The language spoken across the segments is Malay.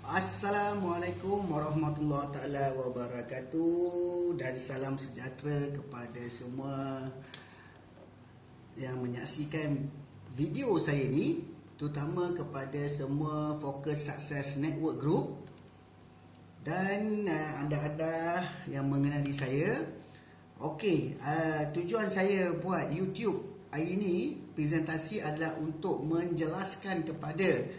Assalamualaikum warahmatullahi taala wabarakatuh dan salam sejahtera kepada semua yang menyaksikan video saya ni, terutama kepada semua Focus Success Network Group dan anda-anda yang mengenali saya. Okey, tujuan saya buat YouTube hari ini presentasi adalah untuk menjelaskan kepada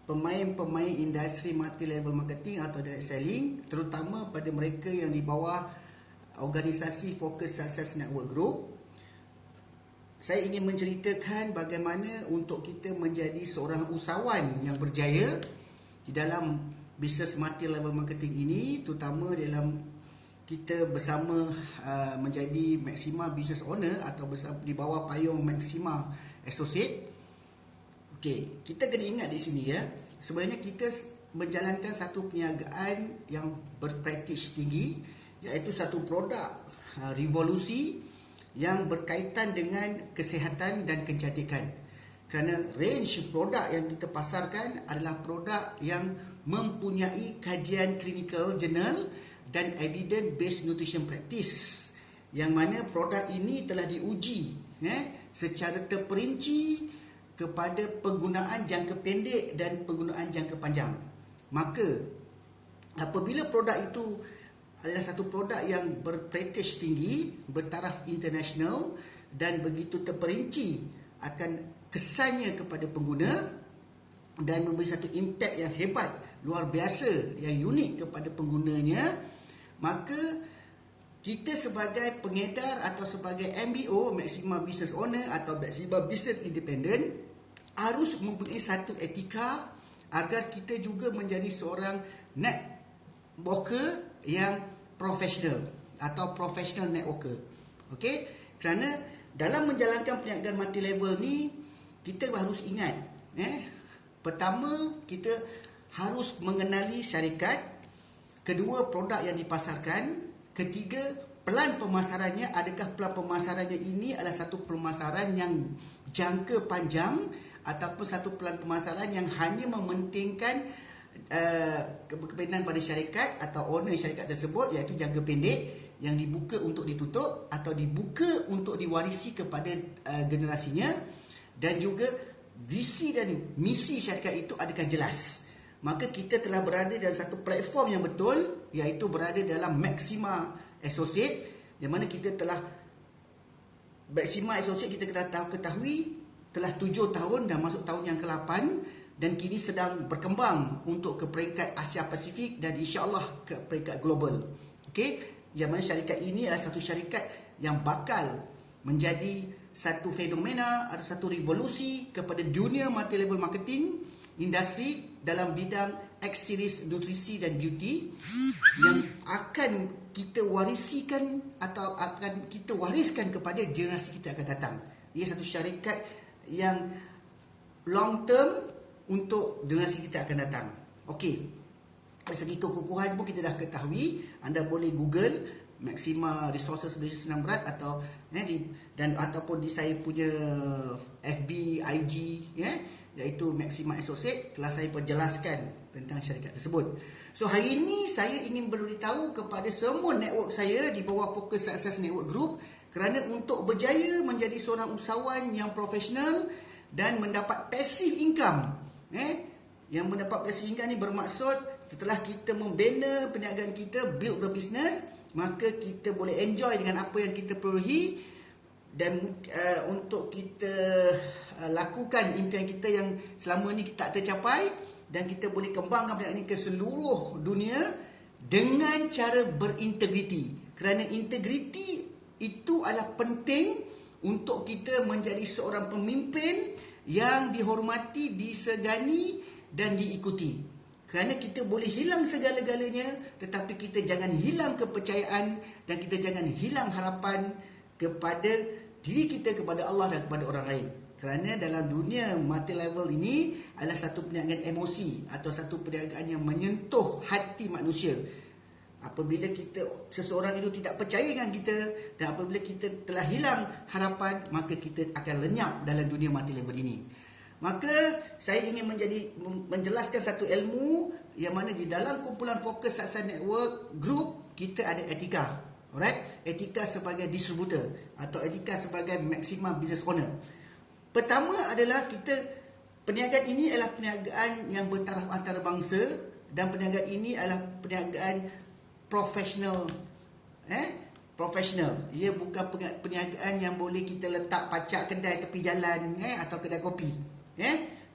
pemain-pemain industri multi-level marketing atau direct selling, terutama pada mereka yang di bawah organisasi Focus Success Network Group. Saya ingin menceritakan bagaimana untuk kita menjadi seorang usahawan yang berjaya di dalam bisnes multi-level marketing ini, terutama dalam kita bersama menjadi Maxima Business Owner atau di bawah payung Maxima Associate. Okey, kita kena ingat di sini ya, sebenarnya kita menjalankan satu perniagaan yang berpraktis tinggi, iaitu satu produk revolusi yang berkaitan dengan kesihatan dan kecantikan. Kerana range produk yang kita pasarkan adalah produk yang mempunyai kajian clinical journal dan evidence based nutrition practice, yang mana produk ini telah diuji secara terperinci kepada penggunaan jangka pendek dan penggunaan jangka panjang. Maka apabila produk itu adalah satu produk yang berprestij tinggi, bertaraf internasional dan begitu terperinci akan kesannya kepada pengguna dan memberi satu impak yang hebat, luar biasa, yang unik kepada penggunanya, maka kita sebagai pengedar atau sebagai MBO, Maxima Business Owner atau Maxima Business Independent, harus mempunyai satu etika agar kita juga menjadi seorang networker yang profesional atau professional networker. Okey, kerana dalam menjalankan perniagaan multi level ni, kita harus ingat, pertama kita harus mengenali syarikat, kedua produk yang dipasarkan, ketiga pelan pemasarannya. Adakah pelan pemasarannya ini adalah satu pemasaran yang jangka panjang ataupun satu pelan pemasaran yang hanya mementingkan kepentingan pada syarikat atau owner syarikat tersebut, iaitu jangka pendek yang dibuka untuk ditutup atau dibuka untuk diwarisi kepada generasinya, dan juga visi dan misi syarikat itu adakah jelas. Maka kita telah berada dalam satu platform yang betul, iaitu berada dalam Maxima Associate, yang mana kita telah Maxima Associate kita ketahui telah 7 tahun dan masuk tahun yang ke-8 dan kini sedang berkembang untuk ke peringkat Asia Pasifik dan insya-Allah ke peringkat global. Okey, yang mana syarikat ini adalah satu syarikat yang bakal menjadi satu fenomena atau satu revolusi kepada dunia multi level marketing industri dalam bidang X series nutrisi dan beauty, yang akan kita warisikan atau akan kita wariskan kepada generasi kita akan datang. Ia satu syarikat yang long term untuk generasi kita akan datang. Okey, dari segi kekukuhan pun kita dah ketahui. Anda boleh Google Maxima Resources Malaysia Senang Berat atau dan ataupun di saya punya FB, IG, iaitu Maxima Associate, telah saya perjelaskan tentang syarikat tersebut. So hari ini saya ingin beritahu kepada semua network saya di bawah Focus Success Network Group, kerana untuk berjaya menjadi seorang usahawan yang profesional dan mendapat passive income, yang mendapat passive income ni bermaksud setelah kita membina perniagaan kita, build the business, maka kita boleh enjoy dengan apa yang kita perolehi dan untuk kita lakukan impian kita yang selama ni kita tak tercapai, dan kita boleh kembangkan perniagaan ini ke seluruh dunia dengan cara berintegriti. Kerana integriti itu adalah penting untuk kita menjadi seorang pemimpin yang dihormati, disegani dan diikuti. Kerana kita boleh hilang segala-galanya, tetapi kita jangan hilang kepercayaan dan kita jangan hilang harapan kepada diri kita, kepada Allah dan kepada orang lain. Kerana dalam dunia multi level ini adalah satu perniagaan emosi atau satu perniagaan yang menyentuh hati manusia. Apabila seseorang itu tidak percaya dengan kita dan apabila kita telah hilang harapan, maka kita akan lenyap dalam dunia multi level ini. Maka saya ingin menjelaskan satu ilmu yang mana di dalam kumpulan Focus Success Network Group kita ada etika. Alright? Etika sebagai distributor atau etika sebagai maximum business owner. Pertama adalah perniagaan ini adalah perniagaan yang bertaraf antarabangsa dan perniagaan ini adalah perniagaan profesional. Profesional. Ia bukan perniagaan yang boleh kita letak pacak kedai tepi jalan atau kedai kopi.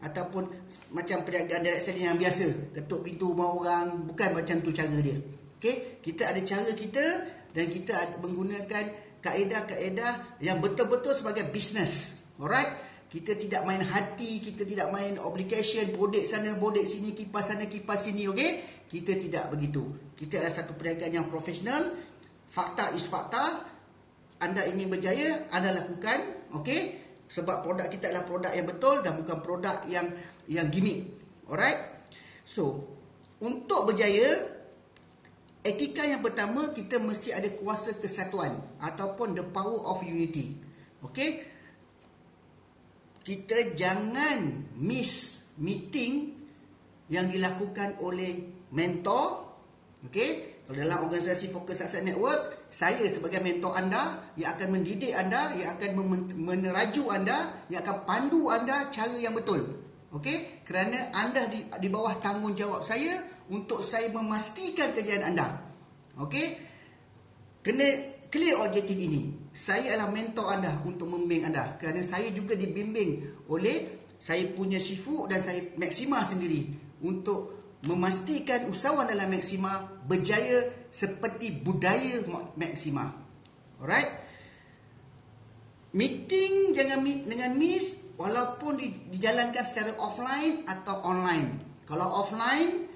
Ataupun macam perniagaan direct selling yang biasa, ketuk pintu rumah orang, bukan macam tu cara dia. Okey, kita ada cara kita dan kita menggunakan kaedah-kaedah yang betul-betul sebagai bisnes. Alright? Kita tidak main hati, kita tidak main obligation, bodek sana, bodek sini, kipas sana, kipas sini, okey? Kita tidak begitu. Kita adalah satu perniagaan yang profesional. Fakta is fakta. Anda ingin berjaya, anda lakukan, okey? Sebab produk kita adalah produk yang betul dan bukan produk yang gimmick. Alright? So, untuk berjaya, etika yang pertama, kita mesti ada kuasa kesatuan ataupun the power of unity. Okey? Kita jangan miss meeting yang dilakukan oleh mentor. Okey? Kalau dalam organisasi Focus Success Network, saya sebagai mentor anda yang akan mendidik anda, yang akan meneraju anda, yang akan pandu anda cara yang betul. Okey? Kerana anda di bawah tanggungjawab saya untuk saya memastikan kejayaan anda. Okey? Kena clear objektif ini. Saya adalah mentor anda untuk membimbing anda. Kerana saya juga dibimbing oleh saya punya Shifu dan saya Maxima sendiri untuk memastikan usahawan dalam Maxima berjaya seperti budaya Maxima. Alright? Meeting jangan miss walaupun dijalankan secara offline atau online. Kalau offline,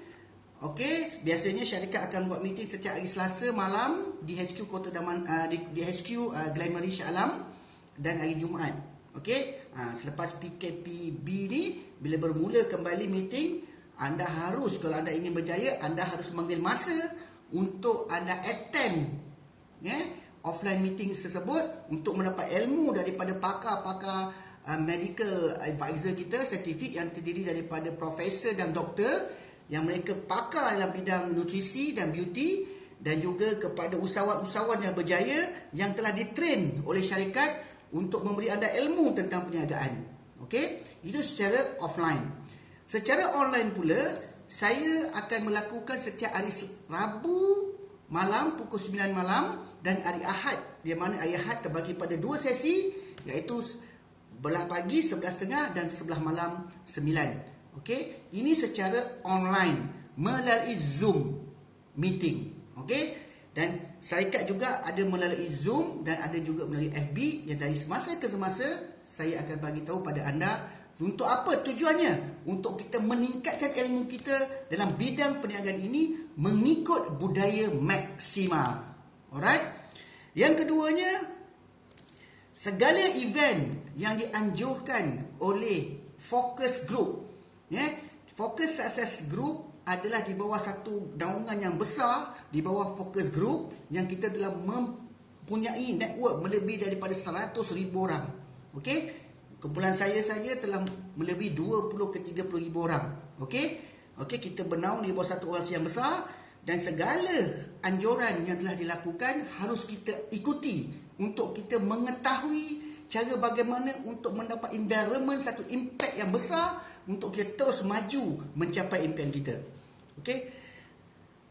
okey, biasanya syarikat akan buat meeting setiap hari Selasa malam di HQ Kota di HQ Glenmarie Shah Alam dan hari Jumaat. Okey, selepas PKPB ni bila bermula kembali meeting, anda harus, kalau anda ingin berjaya, anda harus mengambil masa untuk anda attend offline meeting tersebut untuk mendapat ilmu daripada pakar-pakar medical advisor kita, saintifik yang terdiri daripada profesor dan doktor yang mereka pakar dalam bidang nutrisi dan beauty, dan juga kepada usahawan-usahawan yang berjaya yang telah ditrain oleh syarikat untuk memberi anda ilmu tentang perniagaan. Okey, itu secara offline. Secara online pula, saya akan melakukan setiap hari Rabu malam pukul 9 malam dan hari Ahad, di mana hari Ahad terbagi pada 2 sesi, iaitu sebelah pagi 11.30 dan sebelah malam 9. Okey, ini secara online melalui Zoom meeting. Okey, dan syarikat juga ada melalui Zoom dan ada juga melalui FB yang dari semasa ke semasa saya akan bagi tahu pada anda untuk apa tujuannya, untuk kita meningkatkan ilmu kita dalam bidang perniagaan ini mengikut budaya Maxima. Alright? Yang keduanya, segala event yang dianjurkan oleh Focus Group, Focus Success Group adalah di bawah satu naungan yang besar, di bawah Focus Group yang kita telah mempunyai network melebihi daripada 100,000 orang. Okey? Kumpulan saya saja telah melebihi 20 ke 30,000 orang. Okey? Okey, kita bernaung di bawah satu organisasi yang besar dan segala anjuran yang telah dilakukan harus kita ikuti untuk kita mengetahui cara bagaimana untuk mendapat environment, satu impact yang besar untuk kita terus maju mencapai impian kita. Okey?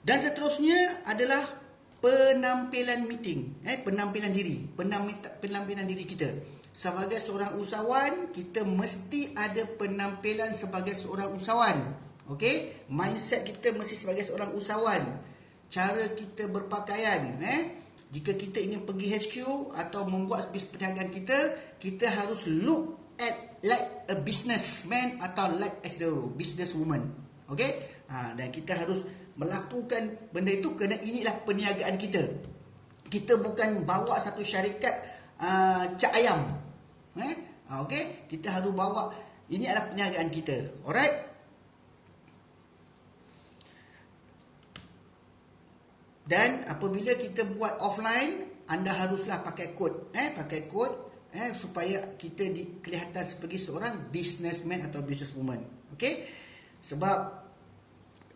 Dan seterusnya adalah penampilan meeting, penampilan diri kita. Sebagai seorang usahawan, kita mesti ada penampilan sebagai seorang usahawan. Okey? Mindset kita mesti sebagai seorang usahawan. Cara kita berpakaian, jika kita ingin pergi HQ atau membuat bisnes perniagaan kita harus look like a businessman atau like as the businesswoman. Okey? Dan kita harus melakukan benda itu kerana inilah perniagaan kita. Kita bukan bawa satu syarikat cak ayam. Okey, kita harus bawa, ini adalah perniagaan kita. Alright? Dan apabila kita buat offline, anda haruslah pakai kod, pakai kod supaya kita kelihatan sebagai seorang businessman atau businesswoman. Okey? Sebab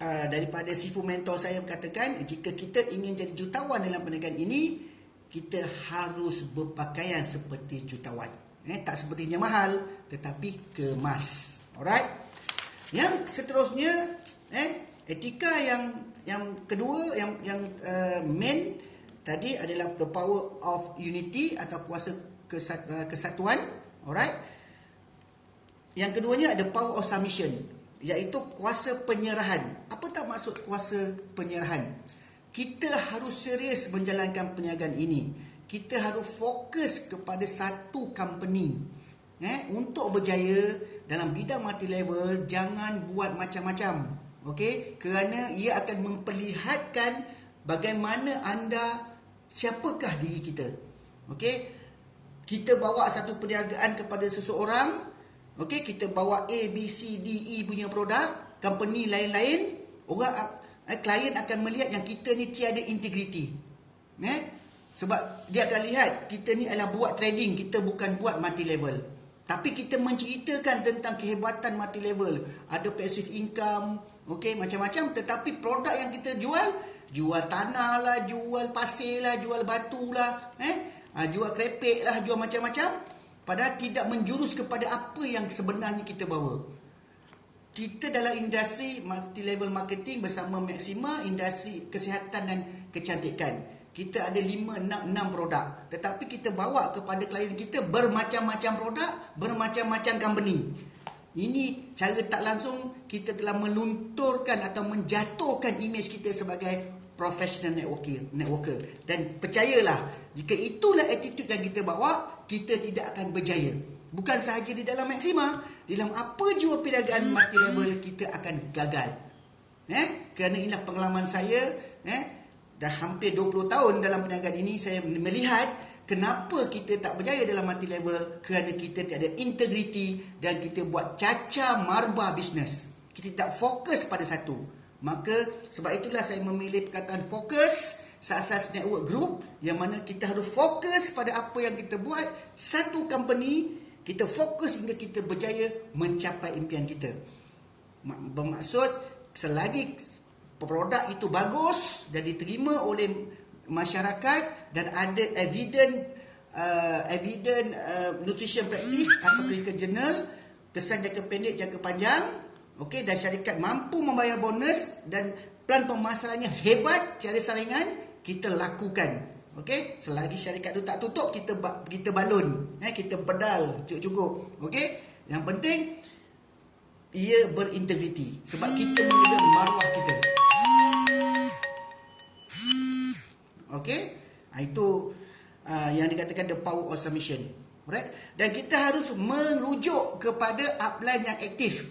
daripada Sifu mentor saya berkatakan, jika kita ingin jadi jutawan dalam perniagaan ini, kita harus berpakaian seperti jutawan. Tak sepertinya mahal, tetapi kemas. Alright? Yang seterusnya, etika yang kedua, yang main tadi adalah the power of unity atau kuasa kesatuan. Alright? Yang keduanya ada power of submission, iaitu kuasa penyerahan. Apa tak maksud kuasa penyerahan? Kita harus serius menjalankan perniagaan ini. Kita harus fokus kepada satu company. Untuk berjaya dalam bidang multi level, jangan buat macam-macam. Okey? Kerana ia akan memperlihatkan bagaimana siapakah diri kita. Okey? Kita bawa satu perniagaan kepada seseorang. Okey, kita bawa A, B, C, D, E punya produk, company lain-lain, klien akan melihat yang kita ni tiada integriti. Sebab dia akan lihat kita ni adalah buat trading, kita bukan buat multi level. Tapi kita menceritakan tentang kehebatan multi level. Ada passive income, okey, macam-macam, tetapi produk yang kita jual tanah lah, jual pasir lah, jual batu lah, jual krepek lah, jual macam-macam. Padahal tidak menjurus kepada apa yang sebenarnya kita bawa. Kita dalam industri multi-level marketing bersama Maxima, industri kesihatan dan kecantikan. Kita ada 5-6 produk. Tetapi kita bawa kepada klien kita bermacam-macam produk, bermacam-macam company. Ini cara tak langsung kita telah melunturkan atau menjatuhkan imej kita sebagai professional networker. Dan percayalah, jika itulah attitude yang kita bawa, kita tidak akan berjaya. Bukan sahaja di dalam Maxima, dalam apa jua perniagaan multi level kita akan gagal. Kerana inilah pengalaman saya, dah hampir 20 tahun dalam perniagaan ini, saya melihat kenapa kita tak berjaya dalam multi level, kerana kita tiada integriti dan kita buat caca marba bisnes. Kita tak fokus pada satu. Maka sebab itulah saya memilih perkataan fokus Success Network Group, yang mana kita harus fokus pada apa yang kita buat. Satu company, kita fokus hingga kita berjaya mencapai impian kita. Bermaksud, selagi produk itu bagus dan diterima oleh masyarakat dan ada evidence nutrition practice atau clinical journal, kesan jangka pendek, jangka panjang, okey, dan syarikat mampu membayar bonus dan plan pemasarannya hebat, tiada saingan, kita lakukan. Okey, selagi syarikat tu tak tutup, kita balun, kita pedal cukup. Okey, yang penting ia berintegriti sebab kita menjaga maruah kita. Okey, itu yang dikatakan the power of submission. Alright? Dan kita harus merujuk kepada upline yang aktif.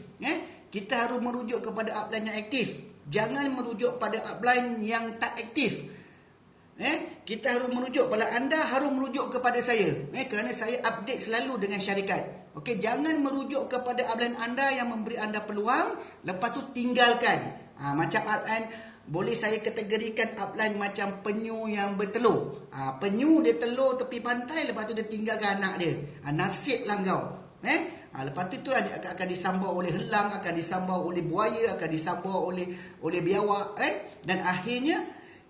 Kita harus merujuk kepada upline yang aktif. Jangan merujuk pada upline yang tak aktif. Kita harus merujuk, kalau anda harus merujuk kepada saya, kerana saya update selalu dengan syarikat. Okey, jangan merujuk kepada upline anda yang memberi anda peluang, lepas tu tinggalkan. Macam upline, boleh saya kategorikan upline macam penyu yang bertelur. Penyu dia telur tepi pantai, lepas tu dia tinggalkan anak dia. Nasiblah kau. Lepas tu akan disambau oleh helang, akan disambau oleh buaya, akan disambau oleh biawak, dan akhirnya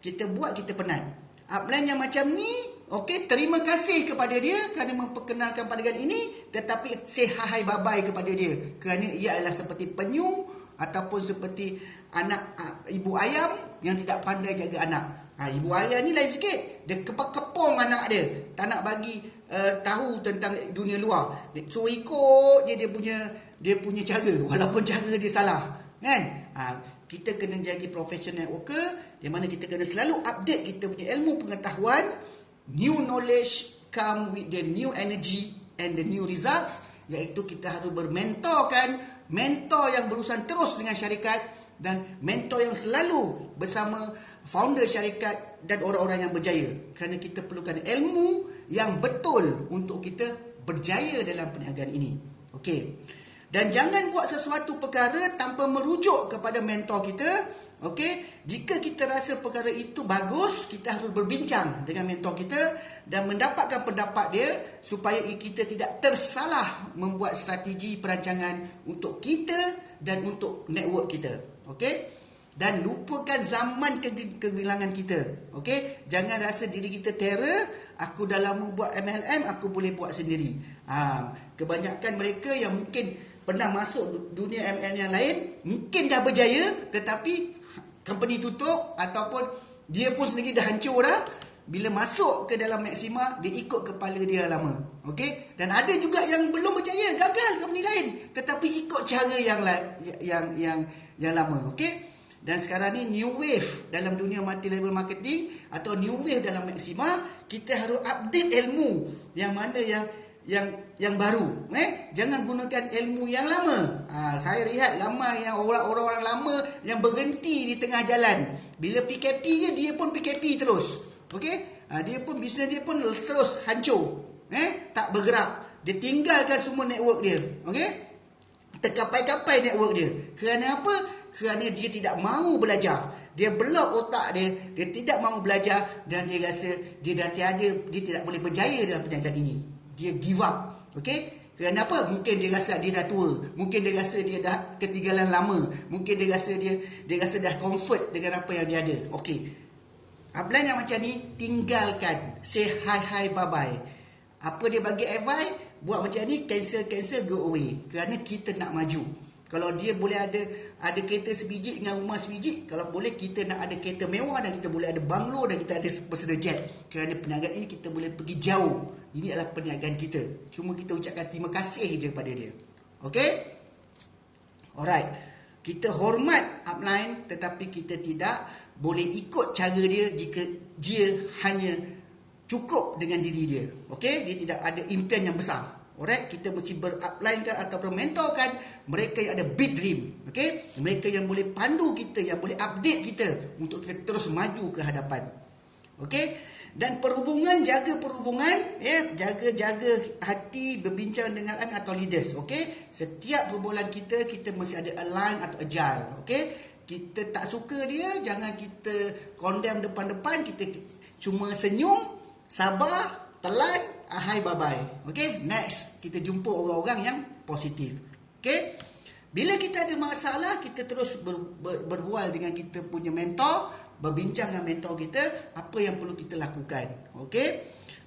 kita penat. Upline yang macam ni, okey, terima kasih kepada dia kerana memperkenalkan perniagaan ini, tetapi say hi bye-bye kepada dia, kerana ia adalah seperti penyu ataupun seperti anak ibu ayam yang tidak pandai jaga anak. Ibu ayam ni lain sikit, dia kepong anak dia, tak nak bagi tahu tentang dunia luar. So ikut je dia punya cara, walaupun cara dia salah, kan? Kita kena jadi professional networker, di mana kita kena selalu update kita punya ilmu pengetahuan. New knowledge come with the new energy and the new results, iaitu kita harus bermentorkan, mentor yang berurusan terus dengan syarikat, dan mentor yang selalu bersama founder syarikat dan orang-orang yang berjaya, kerana kita perlukan ilmu yang betul untuk kita berjaya dalam perniagaan ini. Okey. Dan jangan buat sesuatu perkara tanpa merujuk kepada mentor kita. Okey, jika kita rasa perkara itu bagus, kita harus berbincang dengan mentor kita dan mendapatkan pendapat dia supaya kita tidak tersalah membuat strategi perancangan untuk kita dan untuk network kita. Okey? Dan lupakan zaman kegemilangan kita. Okey? Jangan rasa diri kita terror, aku dah lama buat MLM, aku boleh buat sendiri. Kebanyakan mereka yang mungkin pernah masuk dunia MLM yang lain, mungkin dah berjaya, tetapi company tutup ataupun dia pun sendiri dah hancur dah. Bila masuk ke dalam Maxima, dia ikut kepala dia lama. Okey? Dan ada juga yang belum berjaya, gagal company lain, tetapi ikut cara yang lama. Okey? Dan sekarang ni new wave dalam dunia multi level marketing atau new wave dalam Maxima, kita harus update ilmu yang mana yang baru. Jangan gunakan ilmu yang lama. Saya lihat ramai yang orang-orang lama yang berhenti di tengah jalan. Bila PKP je, dia pun PKP terus. Okey? Dia pun bisnes dia pun terus hancur. Tak bergerak. Dia tinggalkan semua network dia. Okey? Terkapai-kapai network dia. Kerana apa? Kerana dia tidak mahu belajar. Dia blok otak dia, dia tidak mahu belajar dan dia rasa dia dah tiada, dia tidak boleh berjaya dalam perniagaan ini. Dia give up. Okey? Kerana apa? Mungkin dia rasa dia dah tua, mungkin dia rasa dia dah ketinggalan lama, mungkin dia rasa dah comfort dengan apa yang dia ada. Okey. Upline yang macam ni tinggalkan. Say hi bye bye. Apa dia bagi advice? Buat macam ni, cancel go away. Kerana kita nak maju. Kalau dia boleh ada kereta sebiji dengan rumah sebiji, kalau boleh kita nak ada kereta mewah dan kita boleh ada banglo dan kita ada personal jet. Kerana perniagaan ini kita boleh pergi jauh. Ini adalah perniagaan kita. Cuma kita ucapkan terima kasih je kepada dia. Okey? Alright. Kita hormat upline, tetapi kita tidak boleh ikut cara dia jika dia hanya cukup dengan diri dia. Okey? Dia tidak ada impian yang besar. Alright, kita mesti berupline-kan ataupun mentorkan mereka yang ada big dream. Okey? Mereka yang boleh pandu kita, yang boleh update kita untuk kita terus maju ke hadapan. Okey? Dan perhubungan, jaga perhubungan, jaga hati berbincang dengan align atau leaders. Okey? Setiap perbualan kita mesti ada align atau agile. Okey? Kita tak suka dia, jangan kita condemn depan-depan, kita cuma senyum, sabar, telan, hi bye bye. Okey, next kita jumpa orang-orang yang positif. Okey? Bila kita ada masalah, kita terus berbual dengan kita punya mentor, berbincang dengan mentor kita apa yang perlu kita lakukan. Okey?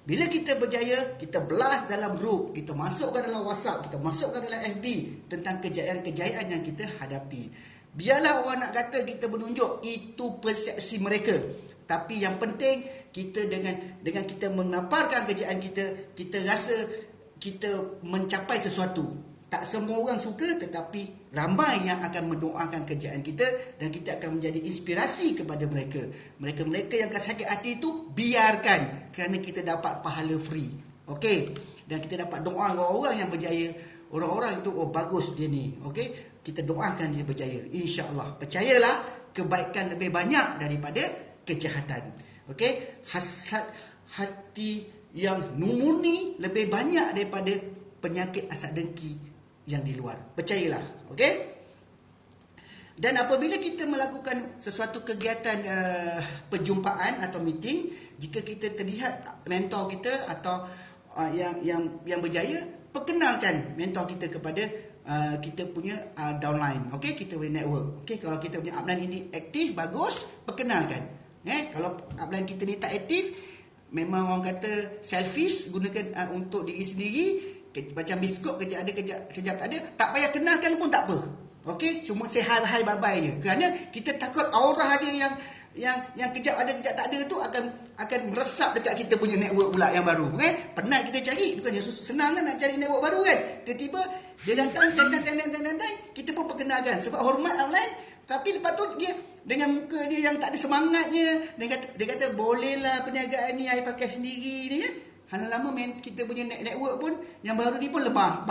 Bila kita berjaya, kita blast dalam grup, kita masukkan dalam WhatsApp, kita masukkan dalam FB tentang kejayaan-kejayaan yang kita hadapi. Biarlah orang nak kata kita menunjuk, itu persepsi mereka. Tapi yang penting kita dengan kita menaparkan kejayaan kita rasa kita mencapai sesuatu. Tak semua orang suka, tetapi ramai yang akan mendoakan kejayaan kita dan kita akan menjadi inspirasi kepada mereka. Mereka yang akan sakit hati itu biarkan, kerana kita dapat pahala free. Okey? Dan kita dapat doa orang-orang yang berjaya. Orang-orang itu bagus dia ni. Okey? Kita doakan dia berjaya. Insya-Allah. Percayalah, kebaikan lebih banyak daripada kejahatan. Okey? Hasad hati yang murni lebih banyak daripada penyakit hasad dengki yang di luar. Percayalah. Okey? Dan apabila kita melakukan sesuatu kegiatan perjumpaan atau meeting, jika kita terlihat mentor kita atau yang berjaya, perkenalkan mentor kita kepada kita punya downline. Okey, kita punya network. Okey, kalau kita punya upline ini aktif, bagus, perkenalkan. Kalau upline kita ni tak aktif, memang orang kata selfish, gunakan untuk diri sendiri, macam biskut, kejap ada, kejap tak ada, tak payah kenalkan pun tak apa. Okey, cuma say hi bye bye je. Kerana kita takut aura dia yang kejap ada kejap tak ada tu akan meresap dekat kita punya network pula yang baru. Penat kita cari, bukannya senang kan nak cari network baru kan. Tiba-tiba dia datang, kita pun perkenalkan sebab hormat upline. Tapi lepas tu dia dengan muka dia yang tak ada semangatnya, dia kata bolehlah perniagaan ni I pakai sendiri ni kan. Lama kita punya network pun yang baru ni pun lemah.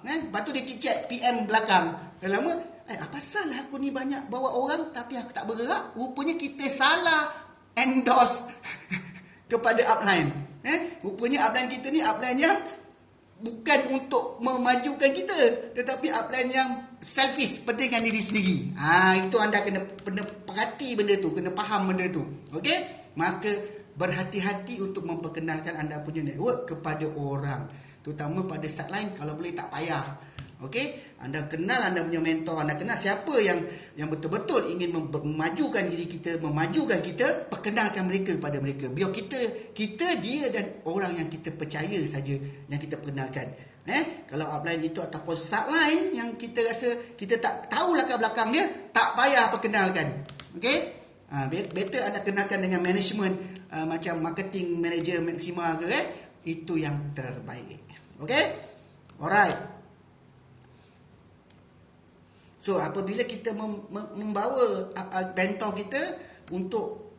Kan? Lepas tu dia chat PM belakang. Lama apa salah aku ni banyak bawa orang tapi aku tak bergerak. Rupanya kita salah endorse kepada upline. Rupanya upline kita ni upline yang bukan untuk memajukan kita, tetapi upline yang selfish, pentingkan diri sendiri. Itu anda kena perhati benda tu, kena faham benda tu. Okey? Maka berhati-hati untuk memperkenalkan anda punya network kepada orang, terutama pada start line. Kalau boleh tak payah. Okey, anda kenal anda punya mentor, anda kenal siapa yang betul-betul ingin memajukan diri kita, memajukan kita, perkenalkan mereka kepada mereka. Biar kita dia dan orang yang kita percaya saja yang kita perkenalkan. Kalau upline itu ataupun subline yang kita rasa kita tak tahu latar belakang dia, tak payah perkenalkan. Okey? Better anda kenalkan dengan management, macam marketing manager Maxima ke, itu yang terbaik. Okey? Alright. So, apabila kita membawa mentor kita untuk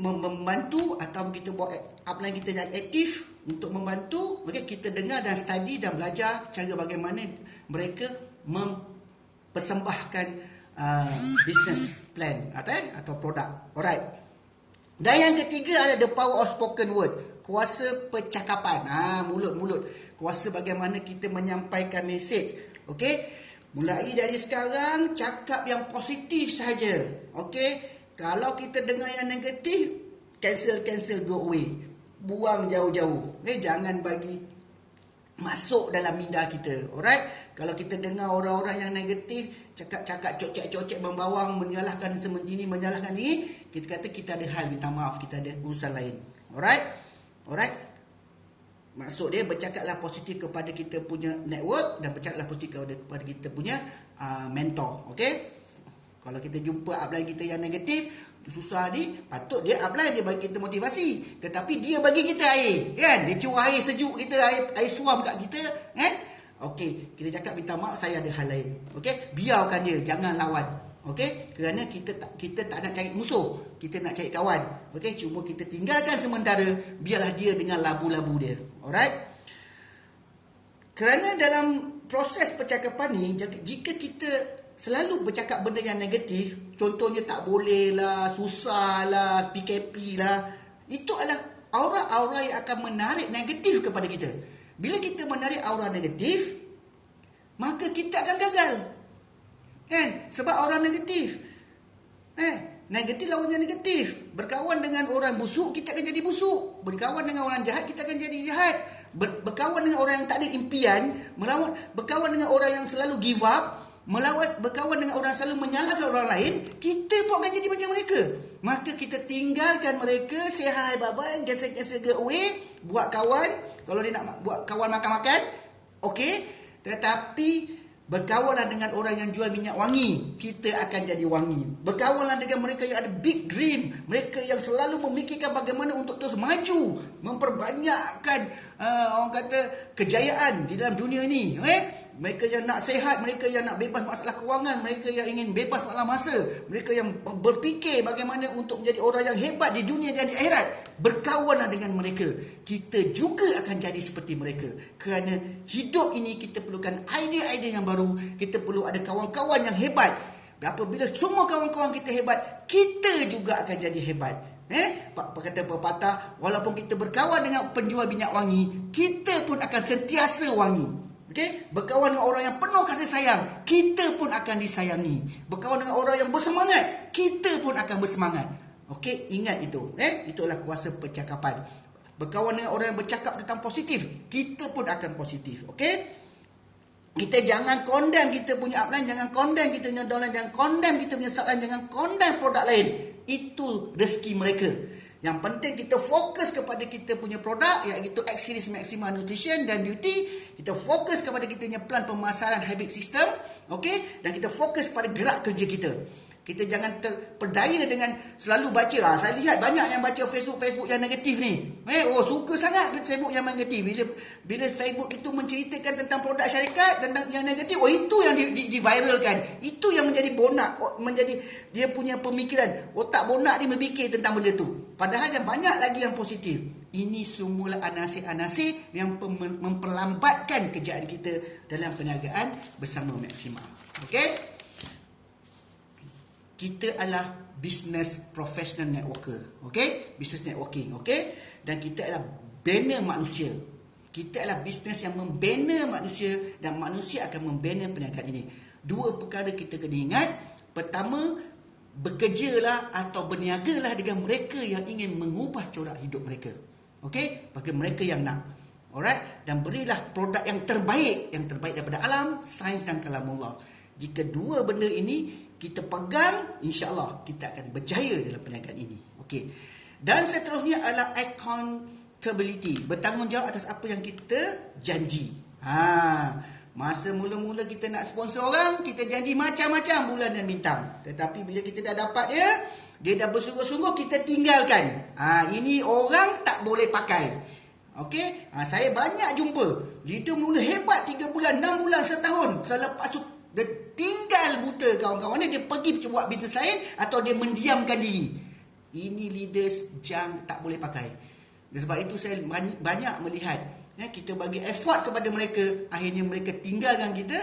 membantu, atau kita buat upline kita yang aktif untuk membantu, okay, kita dengar dan study dan belajar cara bagaimana mereka mempersembahkan business plan atau produk. Alright. Dan yang ketiga ada the power of spoken word, kuasa percakapan. Mulut-mulut, kuasa bagaimana kita menyampaikan message. Okey. Mulai dari sekarang, cakap yang positif saja. Okey? Kalau kita dengar yang negatif, cancel, go away. Buang jauh-jauh. Okay? Jangan bagi masuk dalam minda kita. Alright? Kalau kita dengar orang-orang yang negatif, cakap-cakap cocek-cocek, membawang, menyalahkan ini, menyalahkan ini, kita kata kita ada hal, minta maaf, kita ada urusan lain. Alright? Alright? Maksud dia, bercakaplah positif kepada kita punya network dan bercakaplah positif kepada kita punya mentor. Okey? Kalau kita jumpa upline kita yang negatif, susah ni, patut dia upline dia bagi kita motivasi, tetapi dia bagi kita air, kan? Dia curah air sejuk kita, air suam kat kita, kan? Okey, kita cakap minta maaf, saya ada hal lain. Okey? Biarkan dia, jangan lawan. Okey? Kerana kita tak nak cari musuh, kita nak cari kawan. Okey? Cuma kita tinggalkan sementara, biarlah dia dengan labu-labu dia. Alright? Kerana dalam proses percakapan ni, jika kita selalu bercakap benda yang negatif, contohnya tak boleh lah, susah lah, PKP lah, itu adalah aura-aura yang akan menarik negatif kepada kita. Bila kita menarik aura negatif, maka kita akan gagal. Kan? Sebab orang negatif. Negatif lawannya negatif. Berkawan dengan orang busuk, kita akan jadi busuk. Berkawan dengan orang jahat, kita akan jadi jahat. Berkawan dengan orang yang tak ada impian, berkawan dengan orang yang selalu give up, berkawan dengan orang yang selalu menyalahkan orang lain, kita pun akan jadi macam mereka. Maka kita tinggalkan mereka, say hi, bye-bye, cancel, go away, buat kawan. Kalau dia nak buat kawan makan-makan, okey. Tetapi berkawanlah dengan orang yang jual minyak wangi, kita akan jadi wangi. Berkawanlah dengan mereka yang ada big dream, mereka yang selalu memikirkan bagaimana untuk terus maju, memperbanyakkan orang kata kejayaan di dalam dunia ni. Mereka yang nak sihat, mereka yang nak bebas masalah kewangan, mereka yang ingin bebas masalah masa, mereka yang berfikir bagaimana untuk menjadi orang yang hebat di dunia dan di akhirat. Berkawanlah dengan mereka. Kita juga akan jadi seperti mereka. Kerana hidup ini kita perlukan idea-idea yang baru. Kita perlu ada kawan-kawan yang hebat. Apabila semua kawan-kawan kita hebat, kita juga akan jadi hebat. Kata pepatah, walaupun kita berkawan dengan penjual minyak wangi, kita pun akan sentiasa wangi. Okay? Berkawan dengan orang yang penuh kasih sayang, kita pun akan disayangi. Berkawan dengan orang yang bersemangat, kita pun akan bersemangat. Okey, ingat itu. Itulah kuasa percakapan. Berkawan dengan orang yang bercakap tentang positif, kita pun akan positif. Okey? Kita jangan condemn kita punya upline, jangan condemn kita punya downline, jangan condemn kita punya subline, jangan condemn produk lain. Itu rezeki mereka. Yang penting kita fokus kepada kita punya produk, iaitu X Series Maxima Nutrition dan Beauty. Kita fokus kepada kita punya plan pemasaran habit system. Okey? Dan kita fokus pada gerak kerja kita. Kita jangan terpedaya dengan selalu baca. Saya lihat banyak yang baca Facebook yang negatif ni. Suka sangat Facebook yang negatif. Bila Facebook itu menceritakan tentang produk syarikat, tentang yang negatif, itu yang diviralkan. Itu yang menjadi bonak, menjadi dia punya pemikiran. Otak bonak dia memikir tentang benda tu. Padahal yang banyak lagi yang positif. Ini semula anasir-anasir yang memperlambatkan kerjaan kita dalam perniagaan bersama Maxima. Okey? Kita adalah business professional networker. Okey? Business networking. Okey? Dan kita adalah banner manusia. Kita adalah bisnes yang membina manusia dan manusia akan membina perniagaan ini. Dua perkara kita kena ingat. Pertama, bekerjalah atau berniagalah dengan mereka yang ingin mengubah corak hidup mereka. Okey? Bagi mereka yang nak. Alright? Dan berilah produk yang terbaik daripada alam, sains dan kalamullah. Jika dua benda ini kita pegang, insya-Allah kita akan berjaya dalam perniagaan ini. Okey. Dan seterusnya adalah accountability, bertanggungjawab atas apa yang kita janji. Masa mula-mula kita nak sponsor orang, kita janji macam-macam bulan dan bintang. Tetapi bila kita dah dapat dia dah bersungguh-sungguh, kita tinggalkan. Ini orang tak boleh pakai. Okey? Saya banyak jumpa leader mula hebat 3 bulan, 6 bulan, setahun. Selepas tu dia tinggal buta kawan-kawan dia pergi buat bisnes lain atau dia mendiamkan diri. Ini leaders yang tak boleh pakai. Sebab itu saya banyak melihat kita bagi effort kepada mereka, akhirnya mereka tinggalkan kita.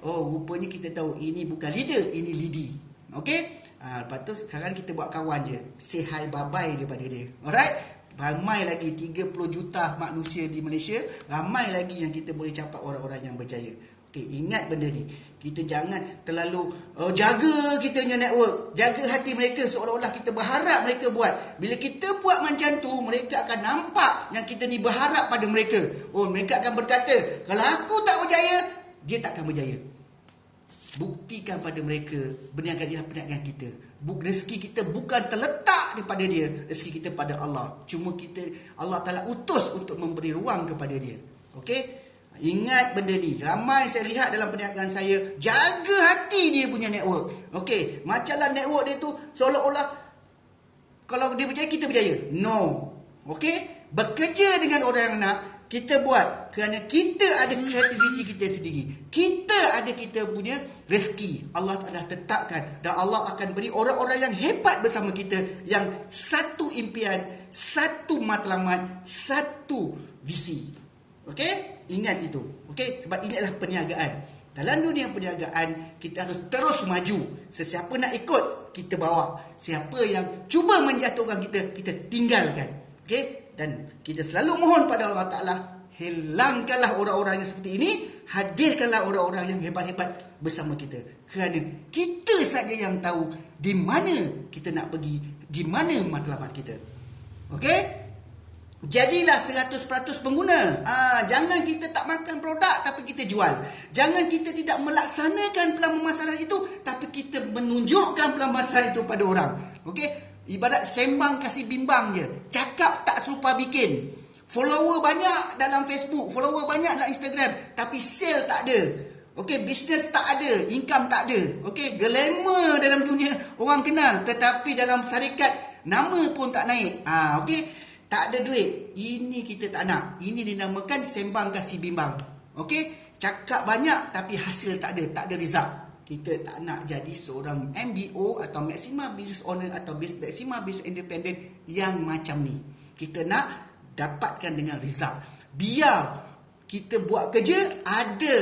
Oh, rupanya kita tahu ini bukan leader, ini leady. Okey? Lepas tu sekarang kita buat kawan je. Say hi bye-bye daripada dia. Alright? Ramai lagi 30 juta manusia di Malaysia, ramai lagi yang kita boleh capai orang-orang yang berjaya. Okey, ingat benda ni. Kita jangan terlalu jaga kita punya network. Jaga hati mereka seolah-olah kita berharap mereka buat. Bila kita buat macam tu, mereka akan nampak yang kita ni berharap pada mereka. Oh, mereka akan berkata, kalau aku tak berjaya, dia tak akan berjaya. Buktikan pada mereka, berniaga perniagaan kita. Rezeki kita bukan terletak daripada dia. Rezeki kita pada Allah. Cuma Allah Ta'ala utus untuk memberi ruang kepada dia. Okey? Ingat benda ni. Ramai saya lihat dalam perniagaan saya, jaga hati dia punya network. Okey, macamlah network dia tu seolah-olah kalau dia berjaya, kita berjaya. No. Okey, bekerja dengan orang yang nak, kita buat kerana kita ada kreativiti kita sendiri. Kita ada kita punya rezeki. Allah Ta'ala tetapkan dan Allah akan beri orang-orang yang hebat bersama kita, yang satu impian, satu matlamat, satu visi. Okey? Ingat itu. Okey? Sebab ini adalah perniagaan. Dalam dunia perniagaan, kita harus terus maju. Sesiapa nak ikut, kita bawa. Siapa yang cuba menjatuhkan kita, kita tinggalkan. Okey? Dan kita selalu mohon pada Allah Ta'ala, hilangkanlah orang-orang yang seperti ini, hadirkanlah orang-orang yang hebat-hebat bersama kita. Kerana kita saja yang tahu di mana kita nak pergi, di mana matlamat kita. Okey? Jadilah 100% pengguna. Jangan kita tak makan produk tapi kita jual. Jangan kita tidak melaksanakan pelan pemasaran itu tapi kita menunjukkan pelan pemasaran itu pada orang. Okey? Ibarat sembang kasih bimbang je. Cakap tak serupa bikin. Follower banyak dalam Facebook, follower banyak dalam Instagram, tapi sale tak ada. Okey, bisnes tak ada, income tak ada. Okey, glamour dalam dunia orang kenal tetapi dalam syarikat nama pun tak naik. Okey. Tak ada duit. Ini kita tak nak. Ini dinamakan sembang kasih bimbang. Okey? Cakap banyak tapi hasil tak ada. Tak ada result. Kita tak nak jadi seorang MBO atau Maxima Business Owner atau Maxima Business Independent yang macam ni. Kita nak dapatkan dengan result. Biar kita buat kerja ada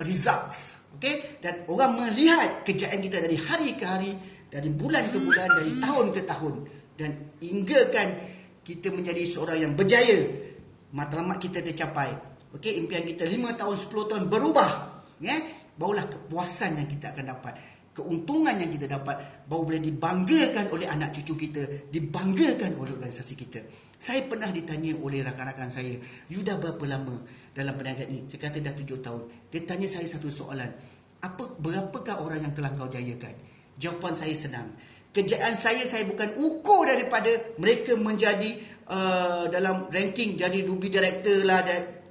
results. Okey? Dan orang melihat kejayaan kita dari hari ke hari, dari bulan ke bulan, dari tahun ke tahun. Dan hinggakan kita menjadi seorang yang berjaya. Matlamat kita tercapai. Okey, impian kita 5 tahun, 10 tahun berubah. Barulah kepuasan yang kita akan dapat. Keuntungan yang kita dapat. Baru boleh dibanggakan oleh anak cucu kita. Dibanggakan oleh organisasi kita. Saya pernah ditanya oleh rakan-rakan saya, you dah berapa lama dalam perniagaan ini? Saya kata dah 7 tahun. Dia tanya saya satu soalan. Berapakah orang yang telah kau jayakan? Jawapan saya senang. Kejayaan saya bukan ukur daripada mereka menjadi dalam ranking jadi Ruby Director lah,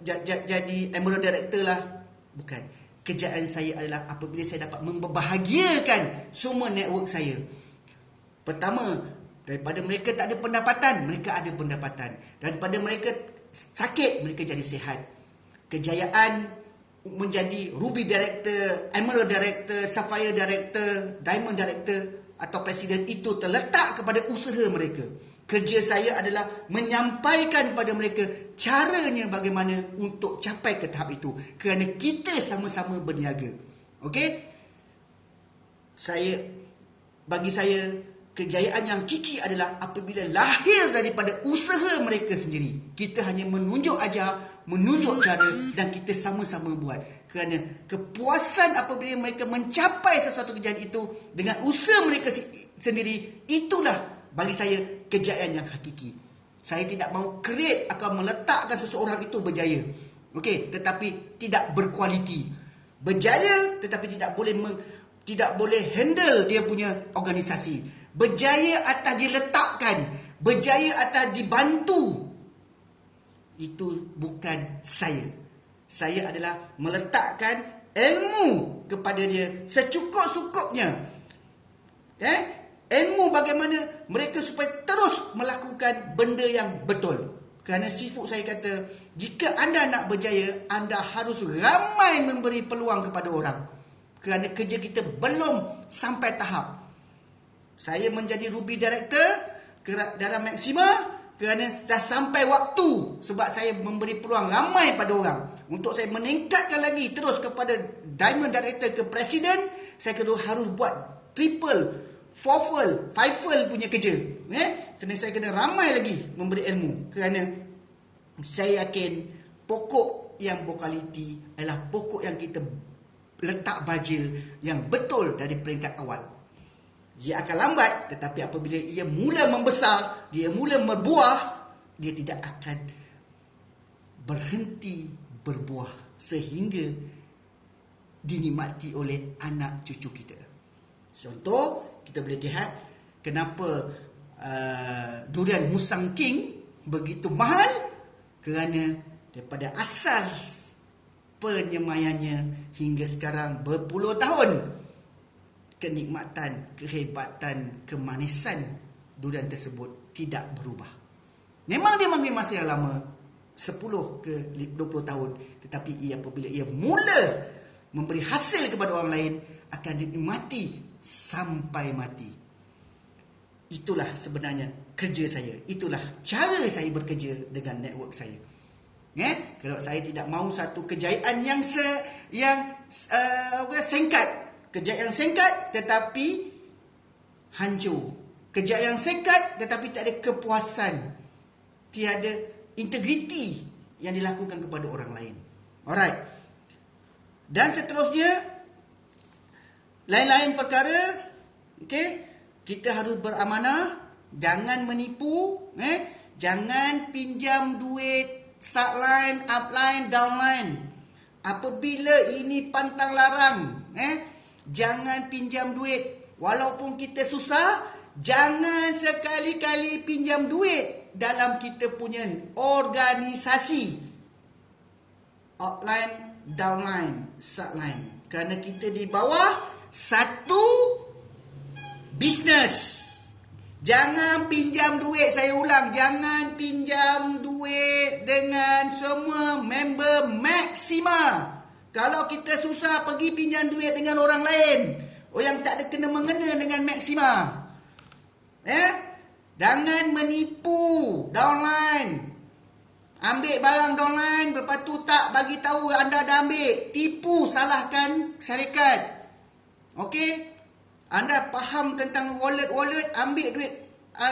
jadi Emerald Director lah. Bukan. Kejayaan saya adalah apabila saya dapat membahagiakan semua network saya. Pertama, daripada mereka tak ada pendapatan, mereka ada pendapatan. Daripada mereka sakit, mereka jadi sihat. Kejayaan menjadi Ruby Director, Emerald Director, Sapphire Director, Diamond Director atau Presiden itu terletak kepada usaha mereka. Kerja saya adalah menyampaikan kepada mereka caranya bagaimana untuk capai ke tahap itu. Kerana kita sama-sama berniaga. Okey? Bagi saya, kejayaan yang hakiki adalah apabila lahir daripada usaha mereka sendiri. Kita hanya menunjuk ajar, menunjuk cara, dan kita sama-sama buat. Kerana kepuasan apabila mereka mencapai sesuatu kejayaan itu dengan usaha mereka sendiri, itulah bagi saya kejayaan yang hakiki. Saya tidak mahu create atau meletakkan seseorang itu berjaya. Okey, tetapi tidak berkualiti. Berjaya tetapi tidak boleh handle dia punya organisasi. Berjaya atas diletakkan, berjaya atas dibantu. Itu bukan saya. Saya adalah meletakkan ilmu kepada dia secukup-cukupnya. Ilmu bagaimana mereka supaya terus melakukan benda yang betul. Kerana sifat saya kata, jika anda nak berjaya, anda harus ramai memberi peluang kepada orang. Kerana kerja kita belum sampai tahap. Saya menjadi Ruby Director dalam Maxima kerana dah sampai waktu. Sebab saya memberi peluang ramai pada orang. Untuk saya meningkatkan lagi terus kepada Diamond Director ke Presiden, saya harus buat triple, fourfold, fivefold punya kerja. Kerana saya kena ramai lagi memberi ilmu. Kerana saya yakin pokok yang berkualiti adalah pokok yang kita letak baja yang betul dari peringkat awal. Dia akan lambat, tetapi apabila ia mula membesar, dia mula berbuah, dia tidak akan berhenti berbuah sehingga dinikmati oleh anak cucu kita. Contoh, kita boleh lihat kenapa durian Musang King begitu mahal, kerana daripada asal penyemayannya hingga sekarang berpuluh tahun, kenikmatan, kehebatan, kemanisan durian tersebut tidak berubah. Memang dia ambil masa yang lama, 10 ke 20 tahun, tetapi apabila ia mula memberi hasil kepada orang lain, akan dinikmati sampai mati. Itulah sebenarnya kerja saya. Itulah cara saya bekerja dengan network saya. Kalau saya tidak mahu satu kejayaan yang singkat. Kejayaan singkat tetapi hancur. Kejayaan singkat tetapi tak ada kepuasan. Tiada integriti yang dilakukan kepada orang lain. Alright. Dan seterusnya, lain-lain perkara, kita harus beramanah, jangan menipu, jangan pinjam duit subline, upline, downline. Apabila ini pantang larang, jangan pinjam duit. Walaupun kita susah, jangan sekali-kali pinjam duit dalam kita punya organisasi. Outline, downline, subline. Kerana kita di bawah satu bisnes. Jangan pinjam duit, saya ulang, jangan pinjam duit dengan semua member Maxima. Kalau kita susah pergi pinjam duit dengan orang lain, yang tak ada kena-mengena dengan Maxima. Jangan menipu downline. Ambil barang downline, lepas tu tak bagi tahu anda dah ambil. Tipu, salahkan syarikat. Okey? Anda faham tentang wallet, ambil duit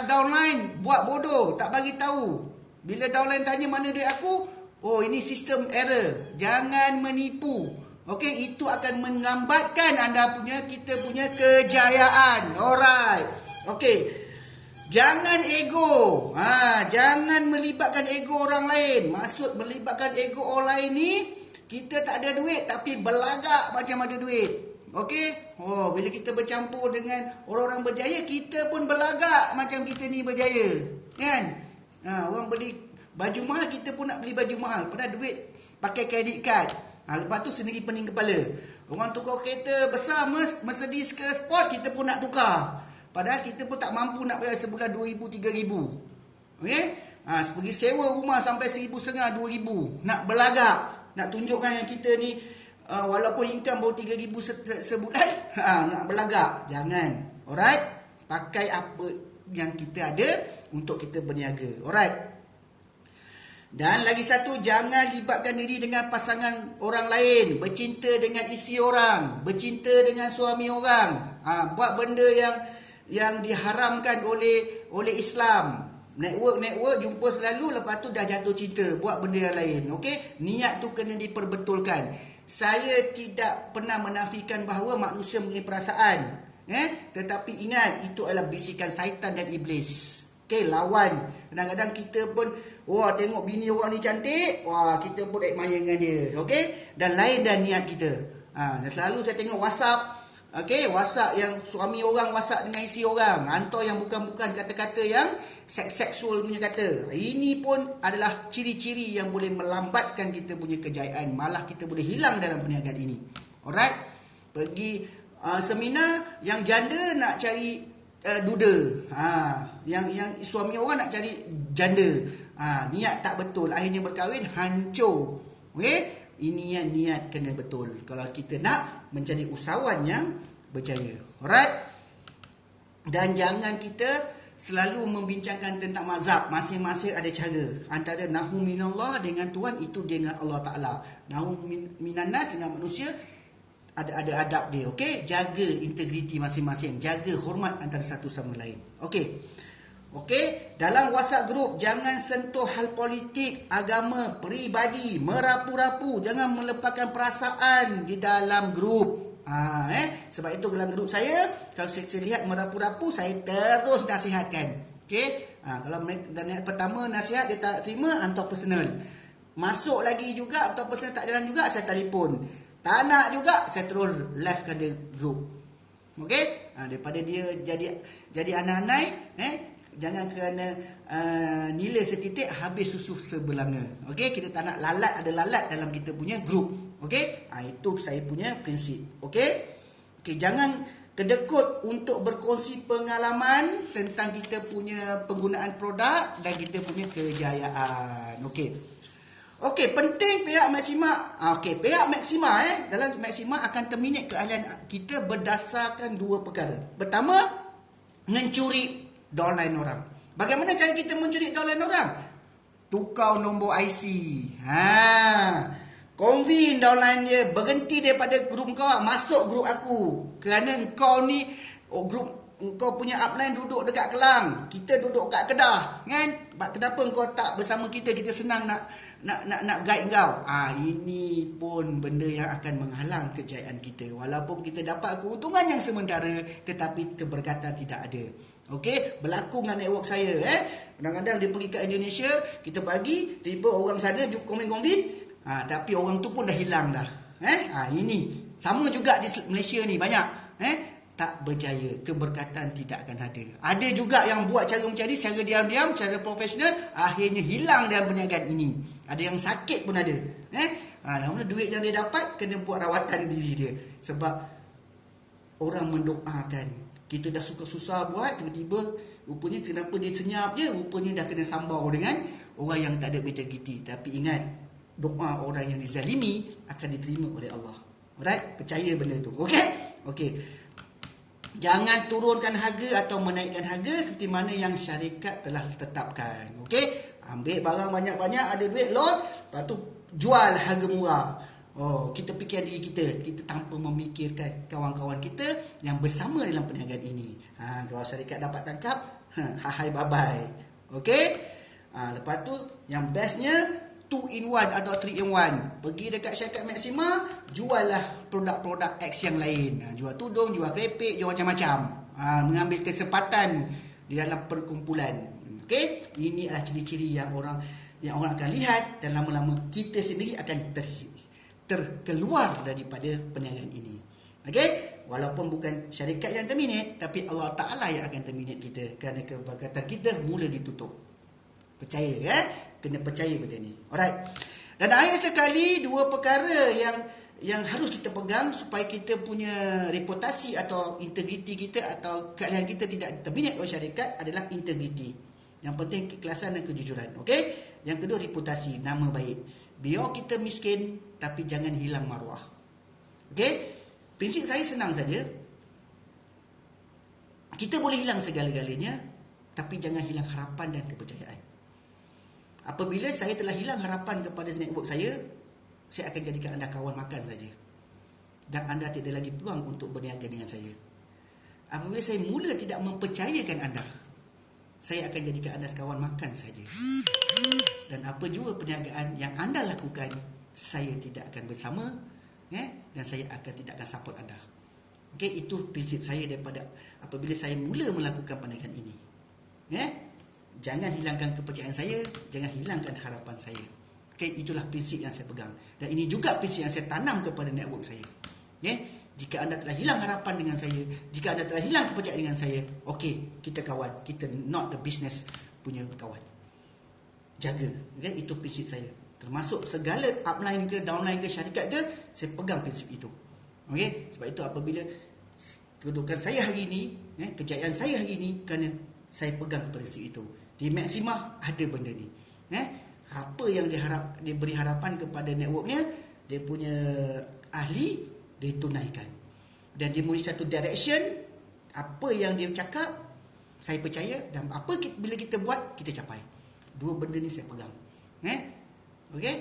downline, buat bodoh, tak bagi tahu. Bila downline tanya mana duit aku, oh ini sistem error. Jangan menipu. Okey, itu akan melambatkan kita punya kejayaan. Alright. Okey. Jangan ego. Jangan melibatkan ego orang lain. Maksud melibatkan ego orang lain ni, kita tak ada duit tapi berlagak macam ada duit. Okey? Bila kita bercampur dengan orang-orang berjaya, kita pun berlagak macam kita ni berjaya. Kan? Orang beli baju mahal, kita pun nak beli baju mahal. Padahal duit pakai kredit card. Lepas tu sendiri pening kepala. Orang tukar kereta besar, Mercedes ke Sport, kita pun nak tukar. Padahal kita pun tak mampu nak bayar sebulan 2,000, 3,000. Okey? Pergi sewa rumah sampai 1,500, 2,000. Nak berlagak. Nak tunjukkan yang kita ni, walaupun income baru 3,000 sebulan, nak berlagak. Jangan. Alright? Pakai apa yang kita ada untuk kita berniaga. Alright? Dan lagi satu, jangan libatkan diri dengan pasangan orang lain. Bercinta dengan isteri orang. Bercinta dengan suami orang. Buat benda yang diharamkan oleh Islam. Network jumpa selalu, lepas tu dah jatuh cinta, buat benda yang lain. Okey, niat tu kena diperbetulkan. Saya tidak pernah menafikan bahawa manusia mempunyai perasaan, tetapi ingat, itu adalah bisikan syaitan dan iblis. Okey, lawan. Kadang-kadang kita pun, wah, tengok bini orang ni cantik, wah, kita pun admire dengan dia. Okey, dan lain dah niat kita. Dan selalu saya tengok WhatsApp, okey, WhatsApp yang suami orang WhatsApp dengan isteri orang, hantar yang bukan-bukan kata-kata yang seksual punya kata. Ini pun adalah ciri-ciri yang boleh melambatkan kita punya kejayaan. Malah kita boleh hilang dalam perniagaan ini. Alright, pergi seminar, yang janda nak cari duda, yang suami orang nak cari janda, niat tak betul, akhirnya berkahwin, hancur. Okey, ini yang niat kena betul kalau kita nak menjadi usahawan yang berjaya. Alright, dan jangan kita selalu membincangkan tentang mazhab. Masing-masing ada cara. Antara nahu minallah dengan Tuhan, itu dengan Allah Ta'ala. Nahu minannas dengan manusia, ada adab dia. Okey, jaga integriti masing-masing, jaga hormat antara satu sama lain. Okey, dalam WhatsApp group jangan sentuh hal politik, agama, peribadi, merapu-rapu. Jangan melepaskan perasaan di dalam grup. Sebab itu dalam grup saya, kalau saya lihat merapu-rapu, saya terus nasihatkan. Okey, kalau dan pertama nasihat dia tak terima, hantar personal. Masuk lagi juga, atau personal tak jalan juga, saya telefon. Tak nak juga, saya terus live-kan dia grup. Okey, daripada dia jadi anai-anai, jangan kerana nilai setitik habis susu sebelanga. Okey, kita tak nak ada lalat dalam kita punya grup. Okey, itu saya punya prinsip. Okey, jangan kedekut untuk berkongsi pengalaman tentang kita punya penggunaan produk dan kita punya kejayaan. Okey, penting pihak maksima. Pihak maksima dalam maksima akan terminate keahlian kita berdasarkan dua perkara. Pertama, mencuri downline orang. Bagaimana cara kita mencuri downline orang? Tukar nombor IC. Convene downline dia, berhenti daripada grup kau, masuk grup aku. Kerana kau ni, kau punya upline duduk dekat Kelang, kita duduk kat Kedah, kan? Kenapa kau tak bersama kita? Kita senang nak guide kau. Ini pun benda yang akan menghalang kejayaan kita. Walaupun kita dapat keuntungan yang sementara, tetapi keberkatan tidak ada. Okey, berlaku dengan network saya. Kadang-kadang dia pergi ke Indonesia, kita bagi, tiba orang sana convene, tapi orang tu pun dah hilang dah. Ini sama juga di Malaysia ni banyak. Tak berjaya, keberkatan tidak akan ada. Ada juga yang buat cara macam ni secara diam-diam, secara profesional, akhirnya hilang dalam perniagaan ini. Ada yang sakit pun ada. Namun duit yang dia dapat kena buat rawatan diri dia. Sebab orang mendoakan. Kita dah susah buat, tiba-tiba rupanya kenapa dia senyap je, rupanya dah kena sambau dengan orang yang tak ada integriti. Tapi ingat, doa orang yang dizalimi akan diterima oleh Allah. Alright? Percaya benda tu. Okey. Jangan turunkan harga atau menaikkan harga seperti mana yang syarikat telah tetapkan. Okey? Ambil barang banyak-banyak, ada duit, loan, lepas tu jual harga murah. Kita fikir diri kita tanpa memikirkan kawan-kawan kita yang bersama dalam perniagaan ini. Kalau syarikat dapat tangkap, hai bye-bye. Okey? Lepas tu yang bestnya 2 in 1 atau 3 in 1. Pergi dekat syarikat Maksima, juallah produk-produk X yang lain. Jual tudung, jual kerepek, jual macam-macam. Mengambil kesempatan di dalam perkumpulan. Okey? Ini adalah ciri-ciri yang orang akan lihat, dan lama-lama kita sendiri akan terkeluar daripada perniagaan ini. Okey? Walaupun bukan syarikat yang terminate, tapi Allah Ta'ala yang akan terminate kita. Kerana keberkatan kita mula ditutup. Percaya, kena percaya benda ni. Alright. Dan akhir sekali, dua perkara yang harus kita pegang supaya kita punya reputasi atau integriti kita atau keahlian kita tidak terminate oleh syarikat adalah integriti. Yang penting keikhlasan dan kejujuran. Okey? Yang kedua, reputasi, nama baik. Biar kita miskin, tapi jangan hilang maruah. Okey? Prinsip saya senang saja. Kita boleh hilang segala-galanya, tapi jangan hilang harapan dan kepercayaan. Apabila saya telah hilang harapan kepada network saya akan jadikan anda kawan makan saja. Dan anda tidak lagi peluang untuk berniaga dengan saya. apabila saya mula tidak mempercayakan anda, saya akan jadikan anda sekawan makan saja. Dan apa jua perniagaan yang anda lakukan, saya tidak akan bersama, dan saya tidak akan support anda. Okey, itu prinsip saya daripada apabila saya mula melakukan perniagaan ini. Jangan hilangkan kepercayaan saya, jangan hilangkan harapan saya. Okey, itulah prinsip yang saya pegang. Dan ini juga prinsip yang saya tanam kepada network saya. Jika anda telah hilang harapan dengan saya, jika anda telah hilang kepercayaan dengan saya, okey, kita kawan, kita not the business punya kawan. Jaga, itu prinsip saya. Termasuk segala upline ke, downline ke, syarikat ke, saya pegang prinsip itu. Okey, sebab itu apabila kedudukan saya hari ini, kejayaan saya hari ini, kerana saya pegang prinsip itu. Di Maxima ada benda ni. Apa yang dia beri harapan kepada networknya, dia punya ahli, dia tunaikan. Dan dia memberi satu direction, apa yang dia cakap, saya percaya, dan bila kita buat, kita capai. Dua benda ni saya pegang. Okey?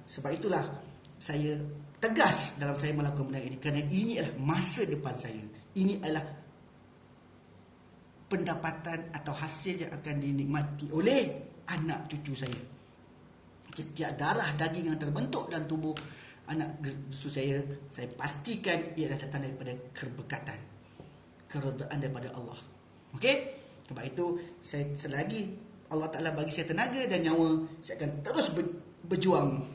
Sebab itulah saya tegas dalam saya melakukan benda ini, kerana ini adalah masa depan saya. Ini adalah pendapatan atau hasil yang akan dinikmati oleh anak cucu saya. Setiap darah daging yang terbentuk dalam tubuh anak cucu saya pastikan ia adalah datang daripada keberkatan, keredaan daripada Allah. Okey? Sebab itu saya, selagi Allah Ta'ala bagi saya tenaga dan nyawa, saya akan terus berjuang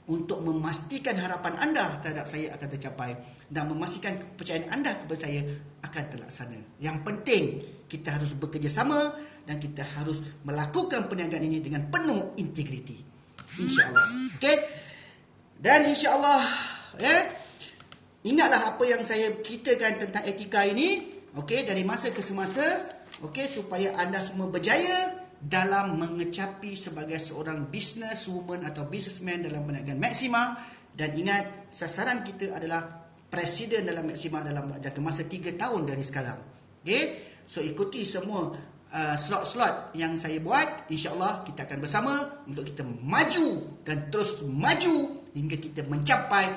untuk memastikan harapan anda terhadap saya akan tercapai dan memastikan kepercayaan anda kepada saya akan terlaksana. Yang penting, kita harus bekerjasama dan kita harus melakukan perniagaan ini dengan penuh integriti. InsyaAllah. Okey? Dan insyaAllah, ingatlah apa yang saya ceritakan tentang etika ini, okey, dari masa ke semasa, okey, supaya anda semua berjaya dalam mengecapi sebagai seorang businesswoman atau businessman dalam perniagaan Maxima. Dan ingat, sasaran kita adalah presiden dalam Maxima dalam jangka masa 3 tahun dari sekarang. Okey, so ikuti semua slot-slot yang saya buat. InsyaAllah kita akan bersama untuk kita maju dan terus maju hingga kita mencapai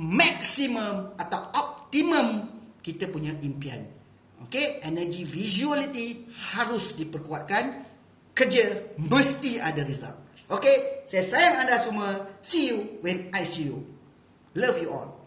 maksimum atau optimum kita punya impian. Okey, energy visuality harus diperkuatkan. Kerja mesti ada result. Okey, saya sayang anda semua. See you when I see you. Love you all.